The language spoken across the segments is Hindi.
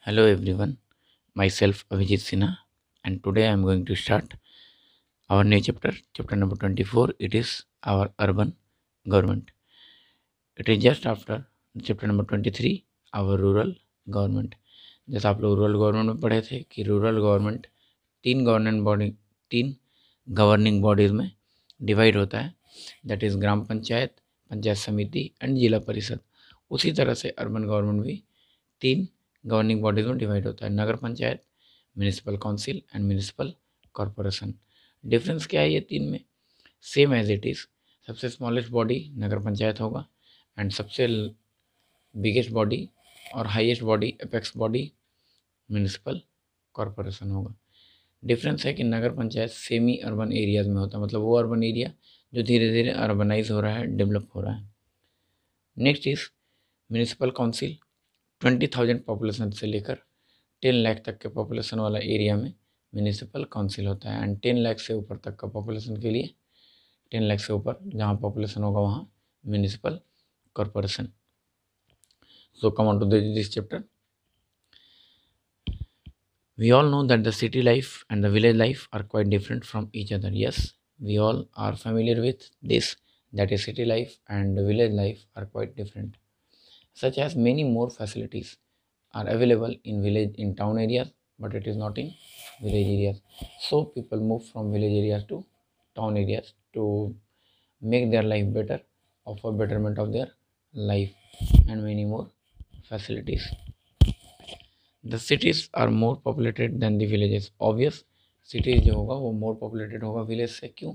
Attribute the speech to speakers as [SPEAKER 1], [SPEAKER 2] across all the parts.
[SPEAKER 1] Hello everyone, myself Avijit Sinha, and today I am going to start our new chapter, chapter number 24. It is our urban government. It is just after chapter number 23, our rural government. जैसे आप लोग रूरल गवर्नमेंट में पढ़े थे कि रूरल गवर्नमेंट तीन गवर्निंग बॉडीज में डिवाइड होता है, दैट इज़ ग्राम पंचायत, पंचायत समिति एंड जिला परिषद। उसी तरह से अर्बन गवर्नमेंट भी तीन गवर्निंग बॉडीज में डिवाइड होता है, nagar panchayat, municipal council and municipal corporation. Difference क्या है ये तीन में? Same as it is. सबसे स्मॉलेस्ट बॉडी नगर पंचायत होगा एंड सबसे बिगेस्ट बॉडी और highest body, apex body, municipal corporation होगा। डिफरेंस है कि nagar panchayat semi urban areas में होता है, मतलब वो अर्बन एरिया जो धीरे धीरे अर्बनाइज हो रहा है, डेवलप हो रहा है। Next is municipal council. 20,000 population से लेकर 10 लाख तक के पॉपुलेशन वाला एरिया में म्यूनिसिपल काउंसिल होता है एंड 10 लाख से ऊपर तक का पॉपुलेशन के लिए, 10 लाख से ऊपर जहाँ पॉपुलेशन होगा वहाँ municipal corporation. So come on to this chapter. We all know that the city life and the village life are quite different from each other. Yes, we all are familiar with this, that is city life and the village life are quite different, such as many more facilities are available in village, in town areas, but it is not in village areas. So people move from village areas to town areas to make their life better, offer betterment of their life and many more facilities. The cities are more populated than the villages. Obvious, cities जो होगा वो more populated होगा village से। क्यों?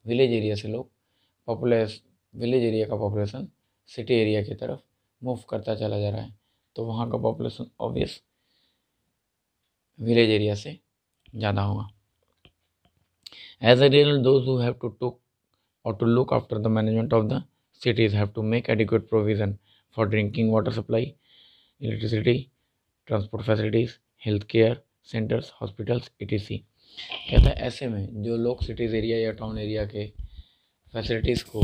[SPEAKER 1] village area से लोग विलेज एरिया का पॉपुलेशन सिटी एरिया की तरफ मूव करता चला जा रहा है, तो वहाँ का पॉपुलेशन ऑब्वियस विलेज एरिया से ज़्यादा होगा। As a real those who have to took or to look after the management of the cities have to make adequate provision for drinking water supply, electricity, transport facilities, healthcare centers, hospitals, etc. कहता है ऐसे में जो लोग सिटीज़ एरिया या टाउन एरिया के फैसिलिटीज़ को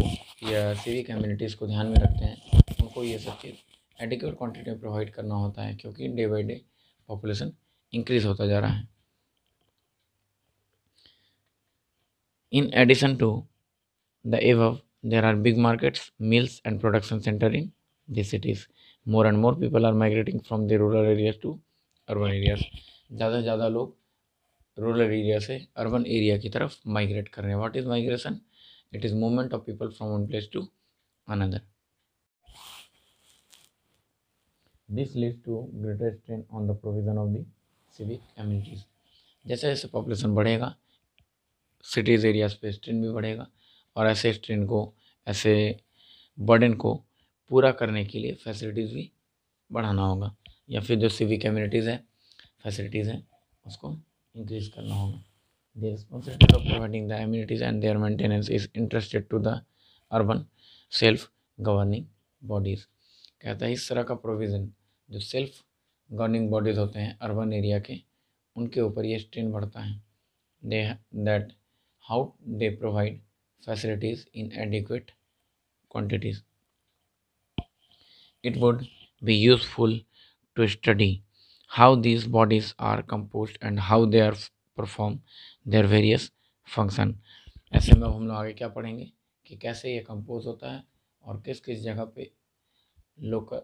[SPEAKER 1] या सिविक कम्युनिटीज़ को ध्यान में रखते हैं, उनको ये सब चीज़ एडिक्वेट क्वांटिटी में प्रोवाइड करना होता है, क्योंकि day by day population increase होता जा रहा है। In addition to the above, there are big markets, mills, and production center in the cities. More and more people are migrating from the rural areas to urban areas. ज़्यादा से ज़्यादा लोग रूरल एरिया से अर्बन एरिया की तरफ माइग्रेट कर रहे हैं। What is migration? It is movement of people from one place to another. This leads to greater strain on the provision of the civic communities. जैसे जैसे पॉपुलेशन बढ़ेगा, सिटीज़ एरियाज पे स्ट्रेन भी बढ़ेगा, और ऐसे स्ट्रेन को, ऐसे बर्डन को पूरा करने के लिए फैसिलिटीज़ भी बढ़ाना होगा, या फिर जो सिविक कम्युनिटीज़ है, फैसिलिटीज़ हैं, उसको इंक्रीज करना होगा। The responsibility of providing the amenities and their maintenance is interested to the urban self governing bodies. कहता है इस तरह का प्रोविज़न जो सेल्फ गवर्निंग बॉडीज़ होते हैं अर्बन एरिया के, उनके ऊपर ये स्ट्रेन बढ़ता है। They that how they provide facilities in adequate quantities. It would be useful to study how these bodies are composed and how they are perform their various function. ऐसे में अब हम लोग आगे क्या पढ़ेंगे कि कैसे ये कंपोज होता है और किस किस जगह पे लोकल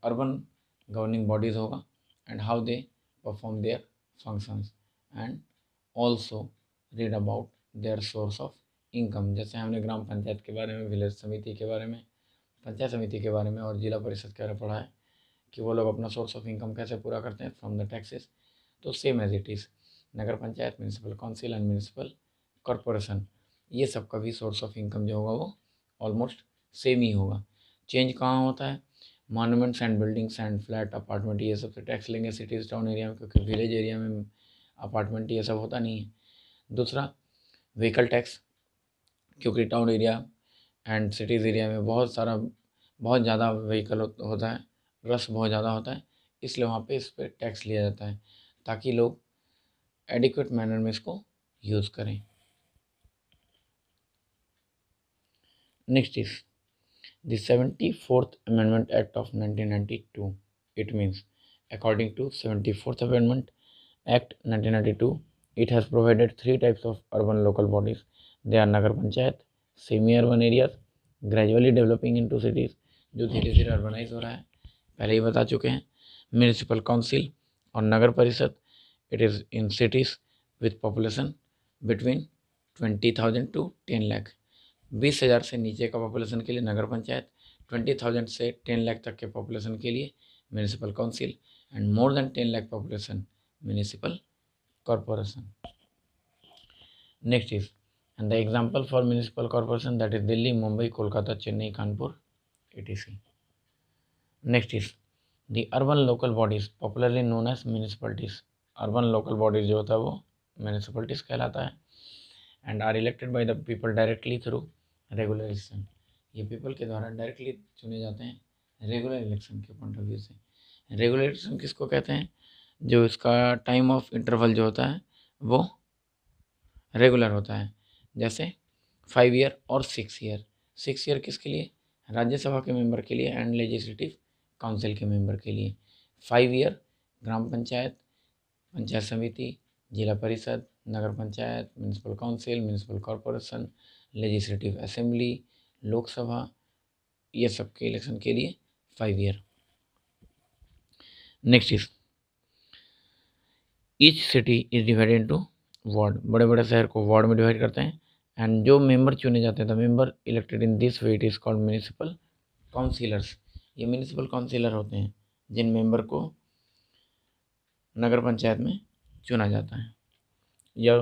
[SPEAKER 1] अर्बन गवर्निंग बॉडीज़ होगा and how they perform their functions, and also read about their source of income. जैसे हमने ग्राम पंचायत के बारे में, विलेज समिति के बारे में, पंचायत समिति के बारे में और जिला परिषद के बारे में पढ़ा है कि वो लोग अपना सोर्स ऑफ इनकम कैसे पूरा करते हैं फ्रॉम द टैक्सेस। तो same as it is nagar panchayat, municipal council and municipal corporation, ये सब का भी सोर्स ऑफ इनकम जो होगा वो ऑलमोस्ट सेम ही होगा। चेंज कहाँ होता है? Monuments and buildings and flat apartment, ये सब से टैक्स लेंगे सिटीज़ टाउन एरिया में, क्योंकि विलेज एरिया में अपार्टमेंट ये सब होता नहीं है। दूसरा व्हीकल टैक्स, क्योंकि town area and cities area में बहुत ज़्यादा व्हीकल होता है, रश बहुत ज़्यादा होता है, इसलिए वहाँ पे इस पर टैक्स लिया जाता है ताकि लोग एडिक्वेट मैनर में इसको यूज़ करें। Next is the 74th Amendment Act of 1992. It means According to 74th Amendment Act 1992, it has provided three types of urban local bodies. They are Nagar Panchayat, semi-urban areas, gradually developing into cities, जो धीरे धीरे अर्बनाइज हो रहा है, पहले ही बता चुके हैं. म्यूनिसिपल काउंसिल और नगर परिषद, it is in cities with population between 20,000 to 10 lakh. 20,000 से नीचे का पॉपुलेशन के लिए नगर पंचायत, 20,000 से 10 लाख तक के पॉपुलेशन के लिए municipal council, and more than 10 lakh population municipal corporation. Next is, and the example for municipal corporation, that is Delhi, Mumbai, Kolkata, Chennai, Kanpur, etc. Next is the urban local bodies, popularly known as municipalities. Urban local bodies जो होता है वो municipalities कहलाता है, and are elected by the people directly through regular election. ये people के द्वारा directly चुने जाते हैं regular election के point of view से. Regular election किसको कहते हैं? जो इसका टाइम ऑफ इंटरवल जो होता है वो रेगुलर होता है, जैसे 5 ईयर और 6 ईयर. 6 ईयर किसके लिए? राज्यसभा के मेंबर के लिए एंड लेजिस्लेटिव काउंसिल के मेंबर के लिए. 5 ईयर ग्राम panchayat, panchayat samiti, zila parishad, nagar panchayat, municipal council, municipal corporation, legislative assembly, Lok Sabha, ये सब के इलेक्शन के लिए 5 year. Next is each city is divided into ward. बड़े बड़े शहर को वार्ड में डिवाइड करते हैं, एंड जो मेंबर चुने जाते हैं the member elected in this way it is called municipal councillors. ये म्यूनिसिपल काउंसिलर होते हैं जिन मेंबर को नगर पंचायत में चुना जाता है या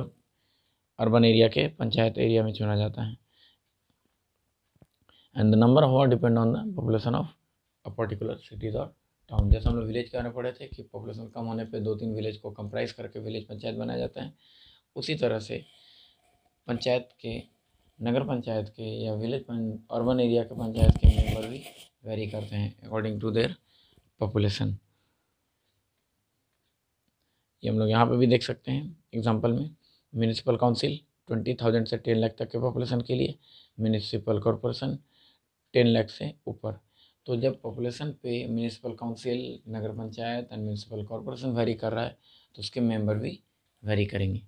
[SPEAKER 1] अर्बन एरिया के पंचायत एरिया में चुना जाता है. And the number of ward depend on the population of a particular cities और टाउन. जैसे हम लोग विलेज के बारे में पढ़े थे कि पॉपुलेशन कम होने पे 2-3 विलेज को कंप्राइज करके विलेज पंचायत बनाया जाता है, उसी तरह से पंचायत के, नगर पंचायत के या विलेज अर्बन एरिया के पंचायत के मेंबर भी वेरी करते हैं अकॉर्डिंग टू देयर पॉपुलेशन. ये हम लोग यहाँ पे भी देख सकते हैं एग्जांपल में. म्यूनिसिपल काउंसिल 20,000 से 10 लाख तक के पॉपुलेशन के लिए, म्यूनिसिपल कॉरपोरेशन 10 लाख से ऊपर. तो जब पॉपुलेशन पे municipal council, nagar panchayat and municipal corporation vary कर रहा है तो उसके मेंबर भी वेरी करेंगे.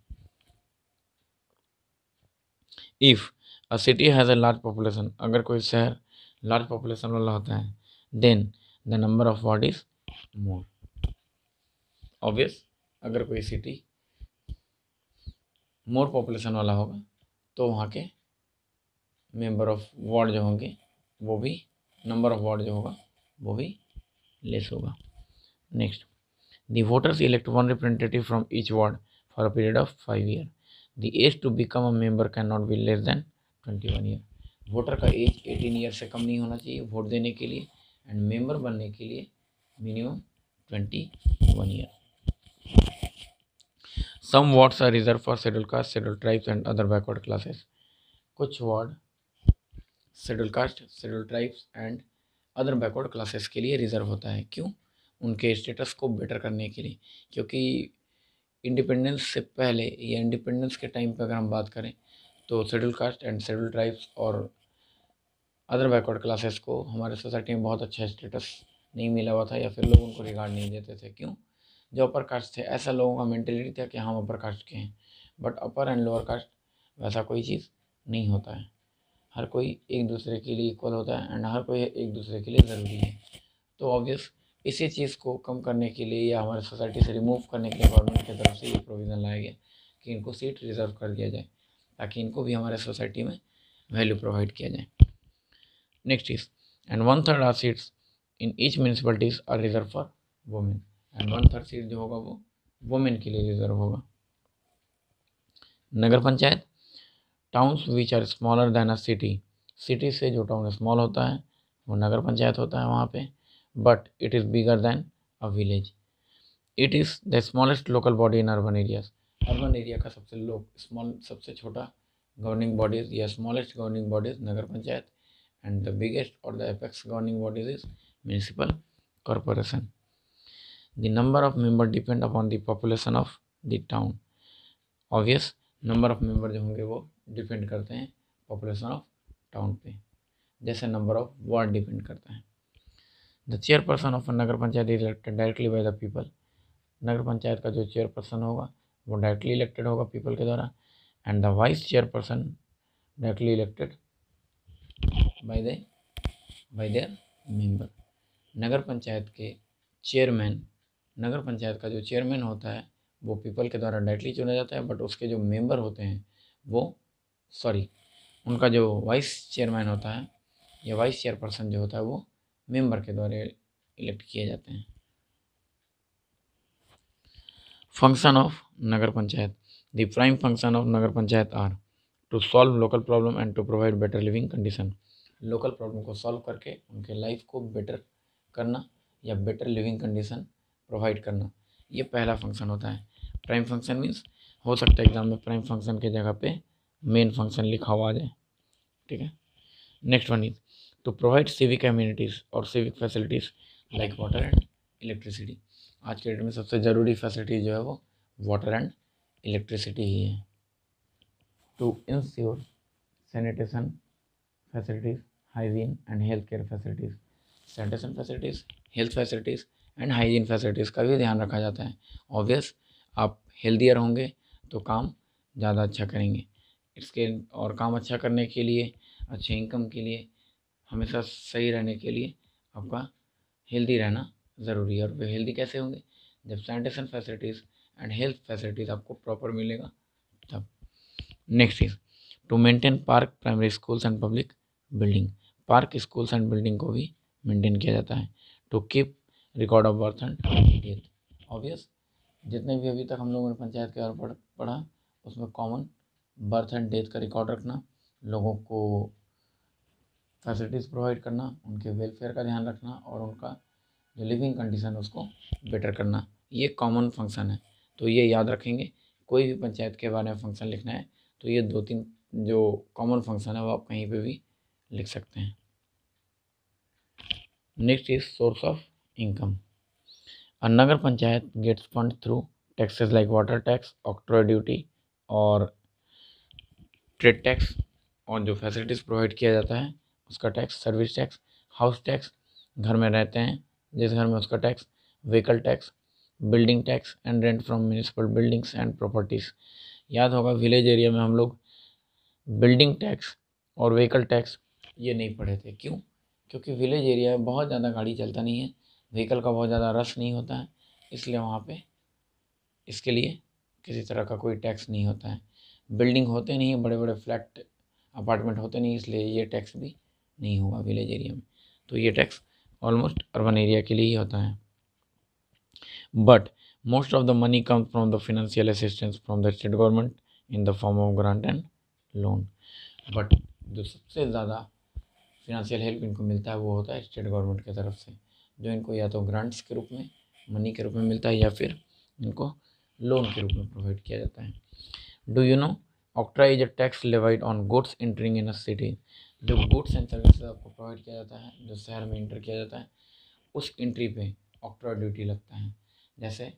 [SPEAKER 1] If a city has a large population, अगर कोई शहर लार्ज पॉपुलेशन वाला होता है, then the number of ward is more. Obvious, अगर कोई सिटी मोर पॉपुलेशन वाला होगा तो वहाँ के मेंबर ऑफ वार्ड जो होंगे वो भी, नंबर ऑफ वार्ड जो होगा वो भी लेस होगा. Next, the voters elect one representative from each ward for a period of 5 year. The age to become a member can not be less than 21 year. Voter का एज 18 ईयर से कम नहीं होना चाहिए वोट देने के लिए, एंड मेंबर बनने के लिए minimum 21 year. Some wards are reserve for schedule caste, schedule tribes and other backward classes. कुछ ward schedule caste, schedule tribes and other backward classes के लिए रिजर्व होता है. क्यों? उनके स्टेटस को बेटर करने के लिए. क्योंकि इंडिपेंडेंस से पहले या इंडिपेंडेंस के टाइम पर अगर हम बात करें तो schedule caste and schedule tribes और अदर बैकवर्ड क्लासेस को हमारे सोसाइटी में बहुत अच्छा स्टेटस नहीं मिला हुआ था, या फिर लोग उनको रिगार्ड नहीं देते थे. क्यों? जो अपर कास्ट थे, ऐसा लोगों का मेंटेलिटी था कि हम अपर कास्ट के हैं, but upper and lower caste वैसा कोई चीज़ नहीं होता है. हर कोई एक दूसरे के लिए इक्वल होता है एंड हर कोई एक दूसरे के लिए ज़रूरी है. तो ऑब्वियस इसी चीज़ को कम करने के लिए या हमारे सोसाइटी से रिमूव करने के लिए गवर्नमेंट की तरफ से ये प्रोविज़न लाया गया कि इनको सीट रिजर्व कर दिया जाए ताकि इनको भी हमारे सोसाइटी में वैल्यू प्रोवाइड किया जाए. Next is, and 1/3 are seats in each municipalities are reserve for women. And 1/3 seat जो होगा वो वुमेन के लिए रिजर्व होगा. Nagar panchayat, towns which are smaller than a city. City से जो टाउन स्मॉल होता है वो नगर पंचायत होता है वहाँ पे, but it is bigger than a village. It is the smallest local body in urban areas. Urban area का सबसे छोटा गवर्निंग बॉडीज या smallest governing bodies nagar panchayat, and the biggest और the apex governing bodies is municipal corporation. The number of member depend upon the population of the town. Obvious, number of member जो होंगे वो डिपेंड करते हैं पॉपुलेशन ऑफ टाउन पे, जैसे नंबर ऑफ वार्ड डिपेंड करता है. The chairperson of nagar panchayat is elected directly by the people. Nagar panchayat का जो चेयरपर्सन होगा वो डायरेक्टली इलेक्टेड होगा पीपल के द्वारा। And the vice chairperson directly elected by their member. Nagar panchayat के चेयरमैन, नगर पंचायत का जो चेयरमैन होता है वो पीपल के द्वारा डायरेक्टली चुना जाता है, बट उसके जो मेंबर होते हैं वो उनका जो वाइस चेयरमैन होता है या वाइस चेयरपर्सन जो होता है वो मेंबर के द्वारा इलेक्ट किए जाते हैं। Function of nagar panchayat. The prime function of nagar panchayat are to solve local problem and to provide better living condition. Local problem को सॉल्व करके उनके लाइफ को बेटर करना या बेटर लिविंग कंडीशन प्रोवाइड करना, ये पहला फंक्शन होता है। प्राइम फंक्शन मीन्स हो सकता है एग्जाम में प्राइम फंक्शन के जगह पे मेन फंक्शन लिखा हुआ आ जाए, ठीक है। Next one is to provide civic amenities और civic facilities like water and electricity. आज के डेट में सबसे ज़रूरी फैसिलिटी जो है वो वाटर एंड इलेक्ट्रिसिटी ही है। To ensure sanitation facilities, hygiene and health care facilities. Sanitation facilities, health facilities and hygiene facilities का भी ध्यान रखा जाता है। ऑब्वियस, आप हेल्दियर होंगे तो काम ज़्यादा अच्छा करेंगे। इसके और काम अच्छा करने के लिए, अच्छे इनकम के लिए, हमेशा सही रहने के लिए आपका हेल्दी रहना ज़रूरी है। और वे हेल्दी कैसे होंगे? जब sanitation facilities and health facilities आपको प्रॉपर मिलेगा तब। Next is to maintain park, primary schools and public building. Park, schools and building को भी मेंटेन किया जाता है। To keep record of birth and death. Obvious, जितने भी अभी तक हम लोगों ने पंचायत के बारे में पढ़ा उसमें कॉमन बर्थ एंड डेथ का रिकॉर्ड रखना, लोगों को फैसिलिटीज़ प्रोवाइड करना, उनके वेलफेयर का ध्यान रखना और उनका जो लिविंग कंडीशन है उसको बेटर करना, ये कॉमन फंक्शन है। तो ये याद रखेंगे, कोई भी पंचायत के बारे में फंक्शन लिखना है तो ये 2-3 जो कॉमन फंक्शन है वो आप कहीं पे भी लिख सकते हैं। Next is source of income. A nagar panchayat gets fund through taxes like water tax, octroi duty और ट्रेड टैक्स, और जो फैसिलिटीज़ प्रोवाइड किया जाता है उसका tax, service tax, house tax, घर में रहते हैं जिस घर में उसका tax, vehicle tax, building tax and rent from municipal buildings and properties. याद होगा विलेज एरिया में हम लोग बिल्डिंग टैक्स और व्हीकल टैक्स ये नहीं पढ़े थे। क्यों? क्योंकि विलेज एरिया में बहुत ज़्यादा गाड़ी चलता नहीं है, व्हीकल का बहुत ज़्यादा रश नहीं होता है, इसलिए वहाँ पे इसके लिए किसी तरह का कोई टैक्स नहीं होता है। बिल्डिंग होते नहीं है, बड़े बड़े फ्लैट अपार्टमेंट होते नहीं, इसलिए ये टैक्स भी नहीं होगा विलेज एरिया में। तो ये टैक्स ऑलमोस्ट अर्बन एरिया के लिए ही होता है। But most of the money comes from the financial assistance from the state government in the form of grant and loan. But जो सबसे ज़्यादा फिनेंशियल हेल्प इनको मिलता है वो होता है स्टेट गवर्नमेंट की तरफ से, जो इनको या तो ग्रांट्स के रूप में, मनी के रूप में मिलता है, या फिर इनको लोन के रूप में प्रोवाइड किया जाता है। Do you no ऑक्ट्रा is a tax levied on goods entering in a city. जो गुड्स एंड सर्विसेज आपको प्रोवाइड किया जाता है, जो शहर में इंटर किया जाता है, उस एंट्री पे ऑक्ट्रा ड्यूटी लगता है। जैसे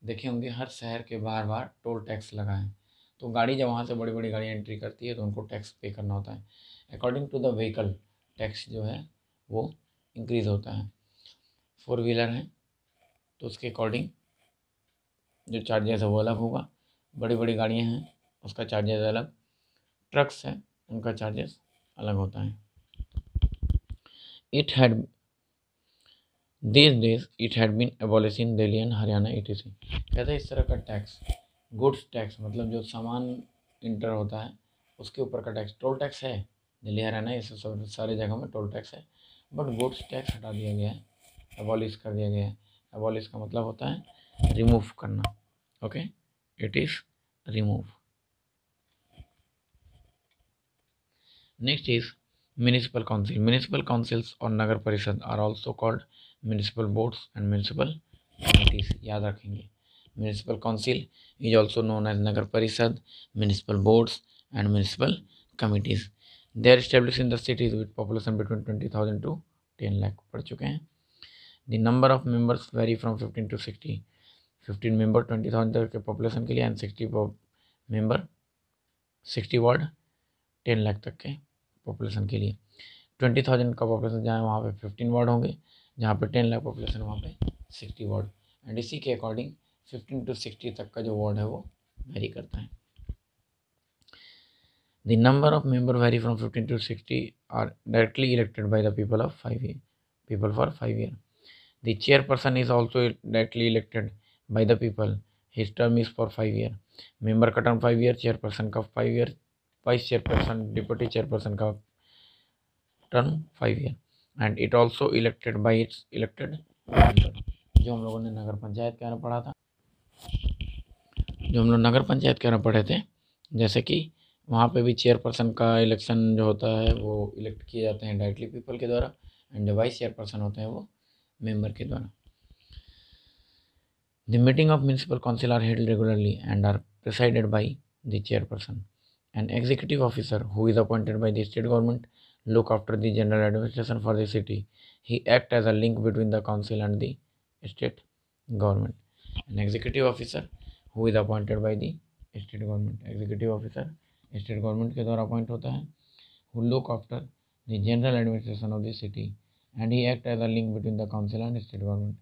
[SPEAKER 1] देखे होंगे हर शहर के बाहर बाहर टोल टैक्स लगा है, तो गाड़ी जब वहाँ से बड़ी बड़ी गाड़ी एंट्री करती है तो उनको टैक्स पे करना होता है। According to the vehicle tax जो है वो इंक्रीज़ होता है। 4 व्हीलर हैं तो उसके अकॉर्डिंग जो चार्जेस है वो अलग होगा, बड़ी बड़ी गाड़ियाँ हैं उसका चार्जेस अलग, ट्रक्स हैं उनका चार्जेस अलग होता है। It had These days it had been abolished in Delhi and Haryana etc. कहते हैं इस तरह का टैक्स, गुड्स टैक्स मतलब जो सामान इंटर होता है उसके ऊपर का टैक्स, टोल टैक्स है दिल्ली हरियाणा ये सब सारी जगह में टोल टैक्स है, बट गुड्स टैक्स हटा दिया गया है, एबॉलिश कर दिया गया है। एबॉलिश का मतलब होता है रिमूव करना, okay, it is remove. Next is municipal council. Municipal councils और nagar parishad are also called municipal boards and municipal committees. याद रखेंगे, municipal council is also known as nagar parishad, municipal boards and municipal committees. They are establish in the cities with population between 20,000 to 10 lakh. पढ़ चुके हैं। The number of members very from 15 to 60। 15 member 20,000 तक के पॉपुलेशन के लिए एंड 60 मेंबर 60 वार्ड 10 लाख तक के पॉपुलेशन के लिए। 20,000 का पॉपुलेशन जहाँ वहाँ पे 15 वार्ड होंगे जहाँ पे 10 लाख पॉपुलेशन वहाँ पे 60 वार्ड, एंड इसी के अकॉर्डिंग 15 to 60 तक का जो वार्ड है वो वेरी करता है। The number of members vary from 15 to 60 are directly elected by the people for 5 years. The chairperson is also directly elected by the people. His term is for 5 years. Member का term 5 years, chairperson का 5 years, vice chairperson, deputy chairperson का term 5 years. And it also elected by its elected member. जो हम लोगों ने नगर पंचायत के बारे में पढ़ा था, जो हम लोग नगर पंचायत के बारे में पढ़े थे, जैसे कि वहाँ पे भी चेयरपर्सन का इलेक्शन जो होता है वो इलेक्ट किए जाते हैं डायरेक्टली पीपल के द्वारा, एंड वाइस चेयरपर्सन होते हैं वो मेंबर के द्वारा। The meeting of municipal council are held regularly and are presided by the chairperson. An executive officer who is appointed by the state government look after the general administration for the city. He act as a link between the council and the state government. An executive officer who is appointed by the state government. Executive officer state government के द्वारा अपॉइंट होता है, who look after the general administration of the city and he act as a link between the council and state government.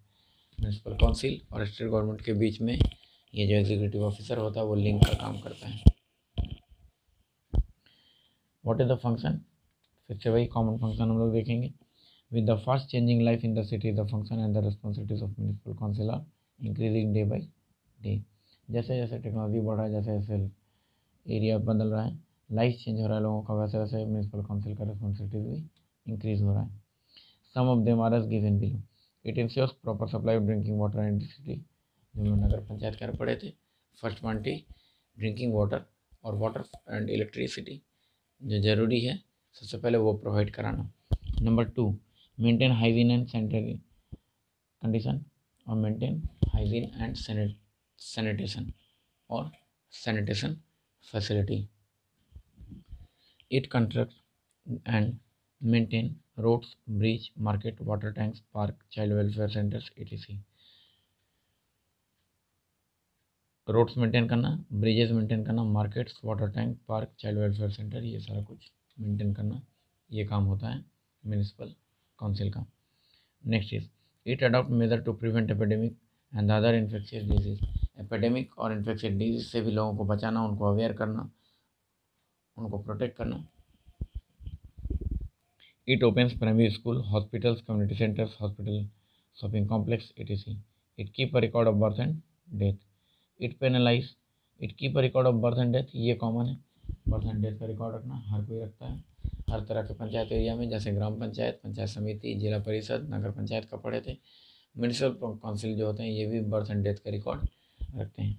[SPEAKER 1] Municipal council और स्टेट गवर्नमेंट के बीच में ये जो एग्जीक्यूटिव ऑफिसर होता है वो लिंक का काम करता है। व्हाट इज द फंक्शन, फिर से वही कॉमन फंक्शन हम लोग देखेंगे। With the fast changing life in the city the function and the responsibilities of municipal council are increasing day by day. जैसे जैसे टेक्नोलॉजी बढ़ रहा है, जैसे जैसे एरिया बदल रहा है, लाइफ चेंज हो रहा है लोगों का, वैसे वैसे म्यूनसिपल काउंसिल का रिस्पॉन्सिबिलिटीज भी इंक्रीज हो रहा है। Some of them are as given below. It ensures proper supply of drinking water and city. जो हम नगर पंचायत के पढ़े थे, फर्स्ट क्वांटिटी ड्रिंकिंग वाटर और वाटर एंड इलेक्ट्रिसिटी जो ज़रूरी है सबसे पहले वो प्रोवाइड कराना। Number 2, maintain hygiene and sanitary condition और मेंटेन हाइजीन एंड सैनिटेशन और sanitation facility. It construct and maintain roads, bridge, market, water tanks, park, child welfare centres etc। Roads maintain करना, ब्रिजेस मेंटेन करना, markets, water tank, park, child welfare centre, ये सारा कुछ मेंटेन करना, ये काम होता है म्यूनिसिपल काउंसिल का। Next is it adopt measure to prevent epidemic and other infectious disease. Epidemic और इन्फेक्शियस डिजीज से भी लोगों को बचाना, उनको अवेयर करना, उनको प्रोटेक्ट करना। It opens primary school, hospitals, community centers, hospital, shopping complex, etc. It keep a record of birth and death. It penalize. It keep a record of birth and death, ये कॉमन है। बर्थ एंड डेथ का रिकॉर्ड रखना हर कोई रखता है, हर तरह के पंचायत एरिया में, जैसे ग्राम पंचायत, पंचायत समिति, जिला परिषद, नगर पंचायत का पढ़े थे। म्यूनिसिपल काउंसिल जो होते हैं ये भी बर्थ एंड डेथ का रिकॉर्ड रखते हैं।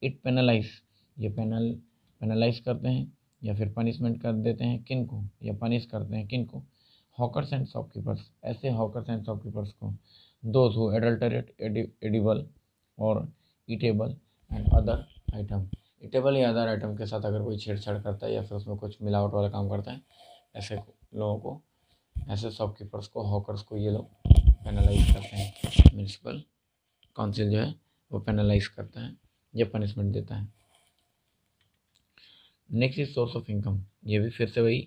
[SPEAKER 1] इट पेनलाइज, ये पेनलाइज करते हैं या फिर पनिशमेंट कर देते हैं किन को, या पनिश करते हैं किन को, हॉकर्स एंड शॉपकीपर्स, ऐसे हॉकर्स एंड शॉपकीपर्स को, दोज हु एडल्टरेट एडिबल और eatable and other item. Eatable या अदर आइटम के साथ अगर कोई छेड़छाड़ करता है या फिर उसमें कुछ मिलावट वाला काम करता है, ऐसे लोगों को, ऐसे शॉपकीपर्स को, हॉकर्स को ये लोग पेनलाइज करते हैं। म्यूनिसिपल काउंसिल जो है वो पेनलाइज करता है, ये पनिशमेंट देता है। Next is source of income, ये भी फिर से वही।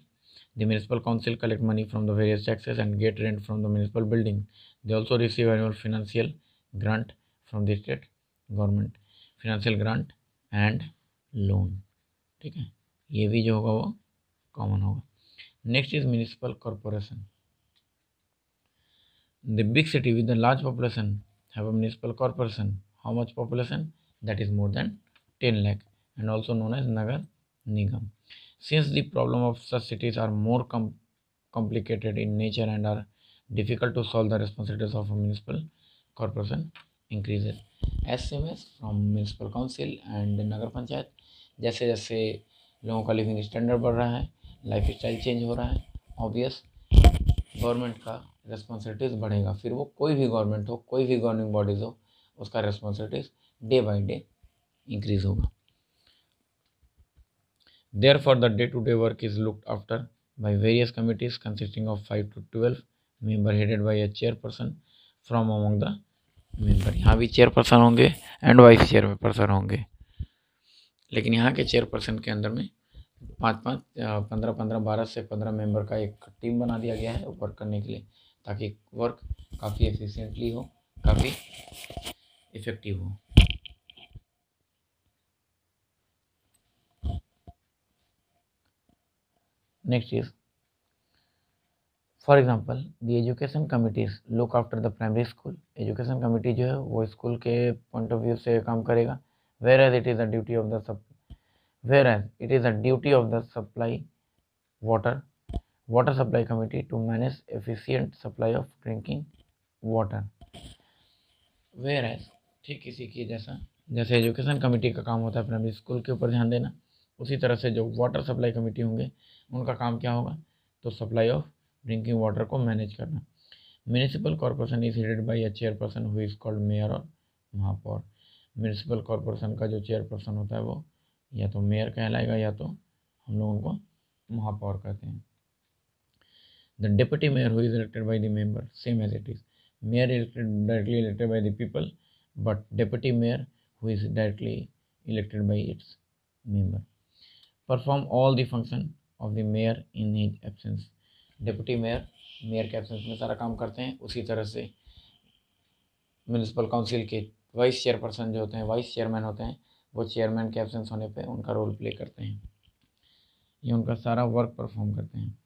[SPEAKER 1] The municipal council collect money from the various taxes and get rent from the municipal building. They also receive annual financial grant from the state government, financial grant and loan, ठीक है, ये भी जो होगा वो कॉमन होगा। Next is municipal corporation. The big city with the large population have a municipal corporation. How much population? That is more than 10 lakh and also known as Nagar Nigam. Since the problem of such cities are more complicated in nature and are difficult to solve, the responsibilities of a municipal corporation increases. As same as from municipal council and Nagar Panchayat, जैसे जैसे लोगों का लिविंग स्टैंडर्ड बढ़ रहा है, लाइफ स्टाइल चेंज हो रहा है, ऑब्वियस गवर्नमेंट का रेस्पॉन्सिबिलिटीज़ बढ़ेगा। फिर वो कोई भी गवर्नमेंट हो, कोई भी गवर्निंग बॉडीज़ हो, उसका responsibilities day by day increase होगा। Therefore, the day-to-day work is looked after by various committees consisting of 5 to 12 members headed by a chairperson from among the members. यहाँ भी चेयरपर्सन होंगे एंड वाइस चेयरपर्सन होंगे, लेकिन यहाँ के चेयरपर्सन के अंदर में 5-5, 15-15, 12 से 15 मेंबर का एक टीम बना दिया गया है वर्क करने के लिए, ताकि वर्क काफ़ी एफिशिएंटली हो, काफ़ी इफ़ेक्टिव हो। Next is for example the education committees look after the primary school. Education committee जो है वो स्कूल के पॉइंट ऑफ व्यू से काम करेगा। Whereas it is the duty of the whereas it is a duty of the water supply committee to manage efficient supply of drinking water। whereas ठीक इसी की जैसे एजुकेशन कमेटी का काम होता है प्राइमरी स्कूल के ऊपर ध्यान देना, उसी तरह से जो वाटर सप्लाई कमेटी होंगे उनका काम क्या होगा, तो सप्लाई ऑफ ड्रिंकिंग वाटर को मैनेज करना। Municipal corporation is headed by a chairperson who is called mayor और महापौर। म्यूनिसिपल कॉरपोरेशन का जो चेयरपर्सन होता है वो या तो मेयर कहलाएगा या तो हम लोग उनको महापौर कहते हैं। The deputy mayor who is elected by the member, same as it is. Mayor directly elected by the people, but deputy mayor who is directly elected by its member. Perform all the function of the mayor in his absence. Deputy mayor mayor के एब्सेंस में सारा काम करते हैं। उसी तरह से म्यूनिसिपल काउंसिल के वाइस चेयरपर्सन जो होते हैं, वाइस चेयरमैन होते हैं, वो चेयरमैन के एब्सेंस होने पे उनका रोल प्ले करते हैं, ये उनका सारा वर्क परफॉर्म करते हैं।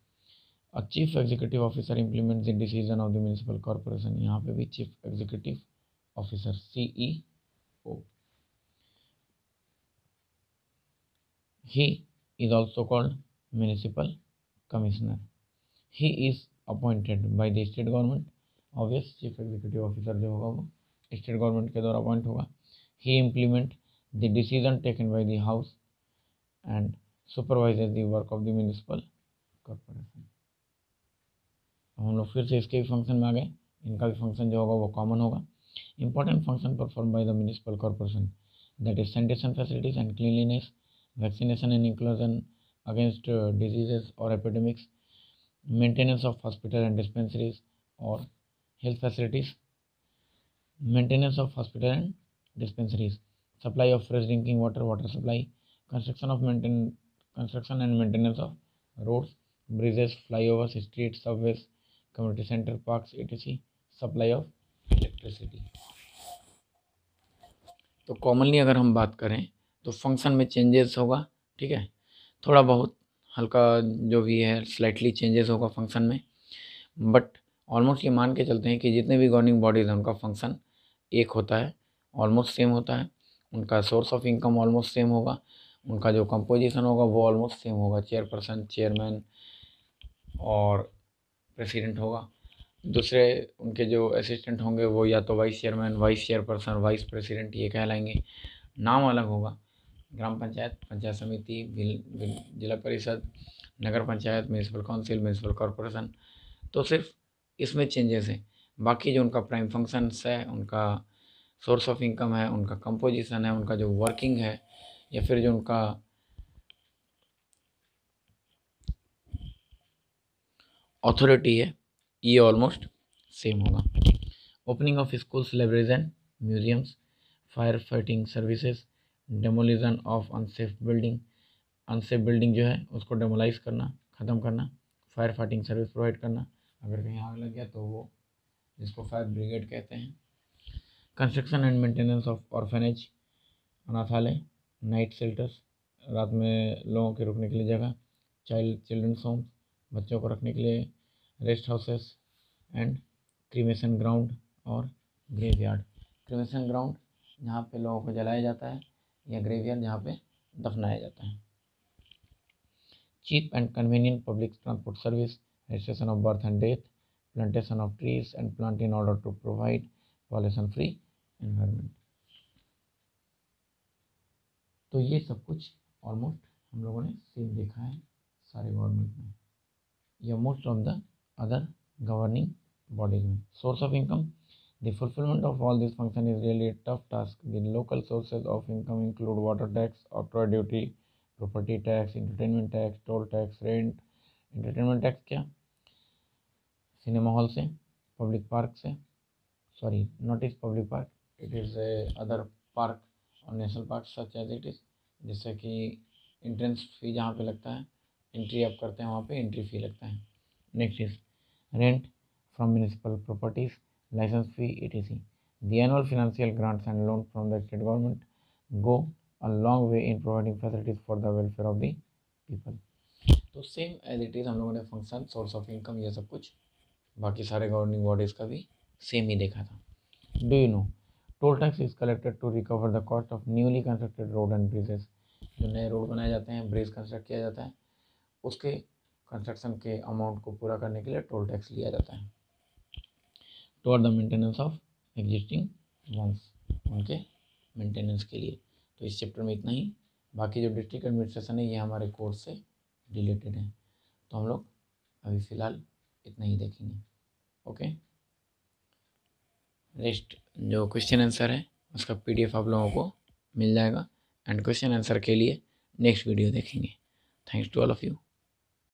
[SPEAKER 1] A chief executive officer implement the decision of the municipal corporation. यहाँ पे भी chief executive officer CEO, he is also called municipal commissioner. He is appointed by the state government. Obvious chief executive officer जो होगा वो स्टेट गवर्नमेंट के द्वारा अपॉइंट होगा। He implement the decision taken by the house and supervises the work of the municipal corporation. हम लोग फिर से इसके भी फंक्शन में आ गए, इनका भी फंक्शन जो होगा वो कॉमन होगा। Important function perform by the municipal corporation, that is sanitation facilities and cleanliness, vaccination and inclusion against diseases और epidemics, maintenance of hospital and dispensaries और health facilities, maintenance of hospital and dispensaries, supply of fresh drinking water, water supply, construction and maintenance of roads, bridges, flyovers, streets, subways, community center, parks, etc. supply of electricity। तो कॉमनली अगर हम बात करें तो फंक्शन में चेंजेस होगा, ठीक है, थोड़ा बहुत हल्का जो भी है स्लाइटली चेंजेस होगा फंक्शन में, बट ऑलमोस्ट ये मान के चलते हैं कि जितने भी गवर्निंग बॉडीज़ हैं उनका फंक्शन एक होता है, ऑलमोस्ट सेम होता है। उनका source of income almost same होगा, उनका जो कंपोजिशन होगा वो ऑलमोस्ट सेम होगा। चेयरपर्सन, चेयरमैन और प्रेसिडेंट होगा। दूसरे उनके जो असिस्टेंट होंगे वो या तो vice chairman, vice chairperson, vice president ये कहलाएंगे। नाम अलग होगा, ग्राम panchayat, panchayat samiti, zila parishad, nagar panchayat, municipal council, municipal corporation. तो सिर्फ इसमें चेंजेस हैं, बाकी जो उनका प्राइम फंक्शंस है, उनका सोर्स ऑफ इनकम है, उनका कंपोजिशन है, उनका जो वर्किंग है या फिर जो उनका अथॉरिटी है, ये ऑलमोस्ट सेम होगा। Opening of schools, libraries and museums, fire fighting services, demolition of unsafe building, unsafe building जो है उसको डेमोलाइज करना, ख़त्म करना, फायर फाइटिंग सर्विस प्रोवाइड करना, अगर कहीं आग लग गया तो वो जिसको फायर ब्रिगेड कहते हैं। Construction and maintenance of orphanage, अनाथालय, नाइट शेल्टर्स, रात में लोगों के रुकने के लिए जगह, चिल्ड्रंस होम, बच्चों को रखने के लिए rest houses, and cremation ground और ग्रेवयार्ड। क्रीमेशन ग्राउंड जहाँ पे लोगों को जलाया जाता है, या ग्रेवयार्ड जहाँ पे दफनाया जाता है। Cheap and convenient public transport service, registration of birth and death, plantation of trees and plant in order to provide pollution free environment. तो ये सब कुछ ऑलमोस्ट हम लोगों ने सेम देखा है सारे गवर्नमेंट में या most of the other governing bodies में। Source of income, the fulfilment of all this function is really tough task. The local sources of income include water tax, octroi duty, property tax, entertainment tax, toll tax, rent. Entertainment tax क्या, सिनेमा हॉल से, पब्लिक पार्क से, sorry not is public park, it is other park और national park such as it is, जैसे कि एंट्रेंस फी जहाँ पे लगता है, एंट्री आप करते हैं वहाँ पे एंट्री फी लगता है। Next is rent from municipal properties, license fee, etc. The annual financial grants and loans from the state government go a long way in providing facilities for the welfare of the people. तो सेम एज इट इज़ हम लोगों ने फंक्शन, सोर्स ऑफ इनकम, ये सब कुछ बाकी सारे गवर्निंग बॉडीज़ का भी सेम ही देखा था. Do you know toll tax is collected to recover the cost of newly constructed road and bridges. जो नए रोड बनाए जाते हैं, ब्रिज कंस्ट्रक्ट किया जाता है, उसके कंस्ट्रक्शन के अमाउंट को पूरा करने के लिए टोल टैक्स लिया जाता है. Toward the maintenance of existing ones, उनके मेंटेनेंस के लिए. तो इस चैप्टर में इतना ही. बाकी जो डिस्ट्रिक्ट एडमिनिस्ट्रेशन है ये हमारे कोर्स से रिलेटेड है, तो हम लोग अभी फ़िलहाल इतना ही देखेंगे. ओके. रेस्ट जो क्वेश्चन आंसर है उसका PDF आप लोगों को मिल जाएगा, एंड क्वेश्चन आंसर के लिए नेक्स्ट वीडियो देखेंगे. Thanks to all of you.